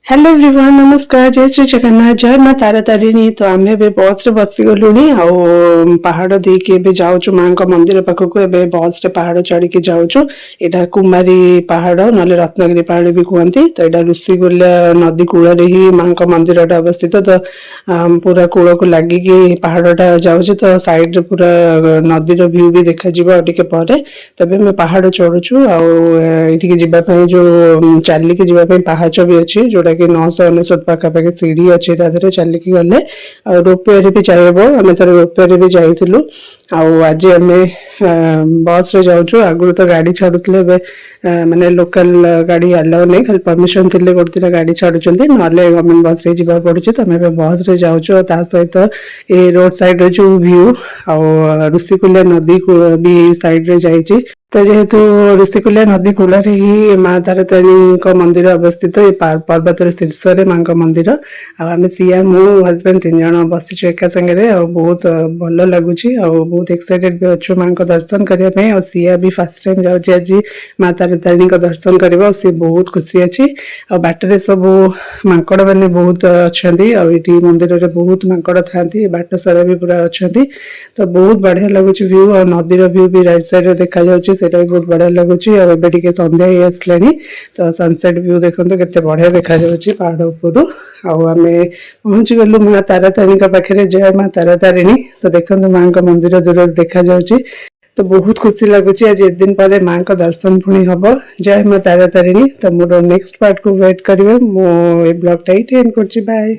Hello everyone नमस्कार जय श्री जगन्नाथ जय माँ तारा तारिणी तो आम ए बस रे बसी गलुणी पहाड़ देके एबे जाऊछु माँ का मंदिर पाखक एबे बस रे पहाड़ चढ़ी के जाऊछु एटा कुमारी पहाड़ नले रत्नगिरी पहाड़ भी कहती तो एटा ऋषिकुल्या नदी कूल ही माँ का मंदिर अवस्थित तो पूरा कूल को लगिकी पहाड़टा जाऊँ तो साइड रे पूरा नदीर व्यू भी देखा टिके पर तबे मैं पहाड़ चढ़ुछु आठिके जावाई जो चलिकी जावाई पाहाच भी अच्छी जोटा कि 999 पाखापाखि सीढ़ी अच्छे तादे चलिकी गले रोपवे भी जाइब आम थोड़े रोपवे भी जाइलु आज आम बस रे जाऊँ आगुरी तो गाड़ी छाड़ुले माने लोकल गाड़ी अलाउ नहीं खाली परमिशन थे गोटे दिन गाड़ी छाड़ुं ना गवर्नमेंट बस रे जा पड़ी तो आम बस रे जाऊँ ता सहित ये रोड साइड रे जो व्यू आ ऋषिकुल्या नदी को भी साइड रे जाइए तो जेहेतु ऋषिकुल्या नदी कूल ही माँ तारा तारिणी मंदिर अवस्थित ये पर्वत शीर्ष माँ का मंदिर आम सिया मो हजबैंड 3 जन बसीचु एका संगे बहुत भल लगुच बहुत एक्साइटेड भी अच्छु माँ को दर्शन करने और सिया भी फर्स्ट टाइम जाऊँगी आज माँ तारा तारिणी दर्शन करवा सी बहुत खुशी अच्छी और बाटर सब मांकड़ मैंने बहुत अच्छा ये मंदिर में बहुत मांकड़ था बाट सारा भी पूरा अच्छा तो बहुत बढ़िया लगुच व्यू और नदीर व्यू भी राइट साइड देखा जाऊँगी सेटा भी बहुत बढ़िया लगुच और संध्या ही आसला तो सनसेट व्यू देखो केते बढ़िया देखा जाऊँगी पहाड़ उपरू आम पहुँची गलु माँ तारा तारिणी पाखे जय माँ तारा तारिणी तो देखो माँ का मंदिर दूर देखा जाऊँगी तो बहुत खुशी लगुच आज एक दिन पर माँ का दर्शन पुणी हम जय माँ तारा तारिणी तो मोर नेक्स्ट पार्ट को वेट करेंगे मो ब्लॉग टाइट एंड कर बाय।